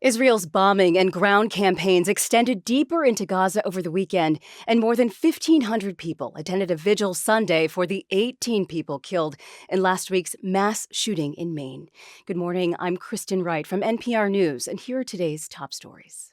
Israel's bombing and ground campaigns extended deeper into Gaza over the weekend, and more than 1,500 people attended a vigil Sunday for the 18 people killed in last week's mass shooting in Maine. Good morning, I'm Kristen Wright from NPR News, and here are today's top stories.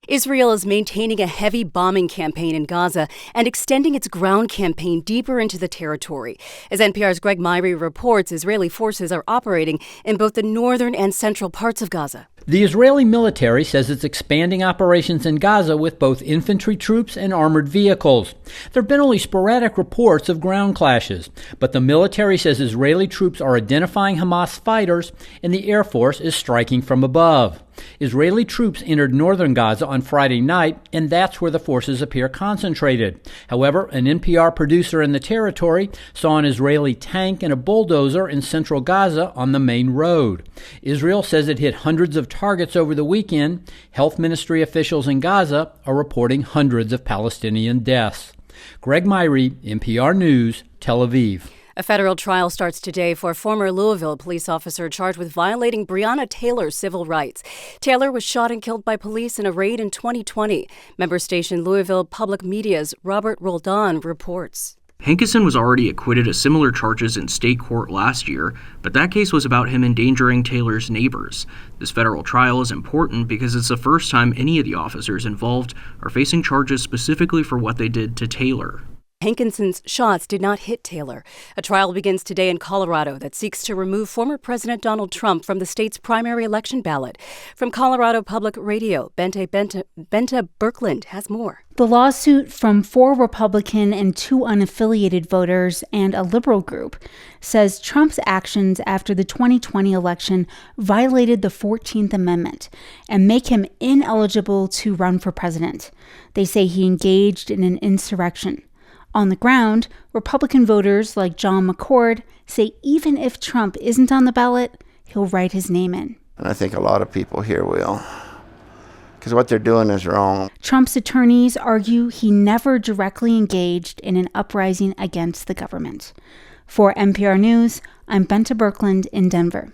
Israel is maintaining a heavy bombing campaign in Gaza and extending its ground campaign deeper into the territory. As NPR's Greg Myrie reports, Israeli forces are operating in both the northern and central parts of Gaza. The Israeli military says it's expanding operations in Gaza with both infantry troops and armored vehicles. There have been only sporadic reports of ground clashes, but the military says Israeli troops are identifying Hamas fighters and the Air Force is striking from above. Israeli troops entered northern Gaza on Friday night, and that's where the forces appear concentrated. However, an NPR producer in the territory saw an Israeli tank and a bulldozer in central Gaza on the main road. Israel says it hit hundreds of targets over the weekend. Health ministry officials in Gaza are reporting hundreds of Palestinian deaths. Greg Myrie, NPR News, Tel Aviv. A federal trial starts today for a former Louisville police officer charged with violating Breonna Taylor's civil rights. Taylor was shot and killed by police in a raid in 2020. Member station Louisville Public Media's Robert Roldan reports. Hankison was already acquitted of similar charges in state court last year, but that case was about him endangering Taylor's neighbors. This federal trial is important because it's the first time any of the officers involved are facing charges specifically for what they did to Taylor. Hankison's shots did not hit Taylor. A trial begins today in Colorado that seeks to remove former President Donald Trump from the state's primary election ballot. From Colorado Public Radio, Bente Birkeland has more. The lawsuit from 4 Republican and 2 unaffiliated voters and a liberal group says Trump's actions after the 2020 election violated the 14th Amendment and make him ineligible to run for president. They say he engaged in an insurrection. On the ground, Republican voters like John McCord say even if Trump isn't on the ballot, he'll write his name in. And I think a lot of people here will, because what they're doing is wrong. Trump's attorneys argue he never directly engaged in an uprising against the government. For NPR News, I'm Bente Birkeland in Denver.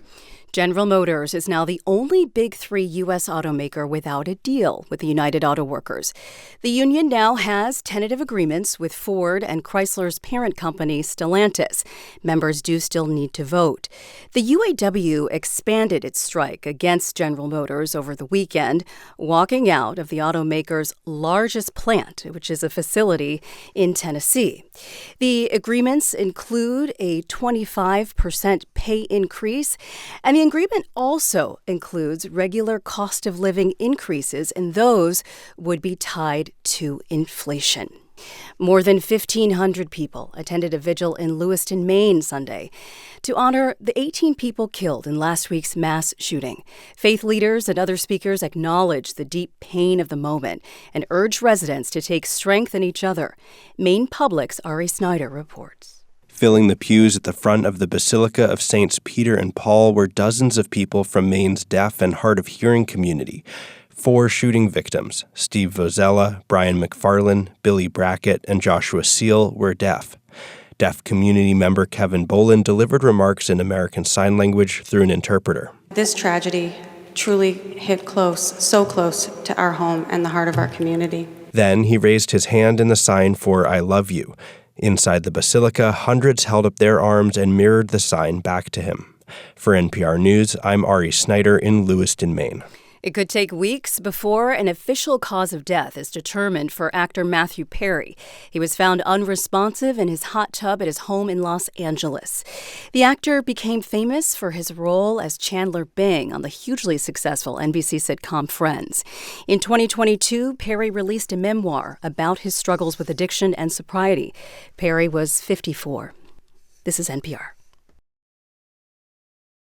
General Motors is now the only Big Three U.S. automaker without a deal with the United Auto Workers. The union now has tentative agreements with Ford and Chrysler's parent company, Stellantis. Members do still need to vote. The UAW expanded its strike against General Motors over the weekend, walking out of the automaker's largest plant, which is a facility in Tennessee. The agreements include a 25% pay increase, and the agreement also includes regular cost of living increases, and those would be tied to inflation. More than 1,500 people attended a vigil in Lewiston, Maine Sunday to honor the 18 people killed in last week's mass shooting. Faith leaders and other speakers acknowledged the deep pain of the moment and urged residents to take strength in each other. Maine Public's Ari Snyder reports. Filling the pews at the front of the Basilica of Saints Peter and Paul were dozens of people from Maine's deaf and hard of hearing community. 4 shooting victims, Steve Vozella, Brian McFarlane, Billy Brackett, and Joshua Seal, were deaf. Deaf community member Kevin Boland delivered remarks in American Sign Language through an interpreter. This tragedy truly hit so close to our home and the heart of our community. Then he raised his hand in the sign for I love you. Inside the basilica, hundreds held up their arms and mirrored the sign back to him. For NPR News, I'm Ari Snyder in Lewiston, Maine. It could take weeks before an official cause of death is determined for actor Matthew Perry. He was found unresponsive in his hot tub at his home in Los Angeles. The actor became famous for his role as Chandler Bing on the hugely successful NBC sitcom Friends. In 2022, Perry released a memoir about his struggles with addiction and sobriety. Perry was 54. This is NPR.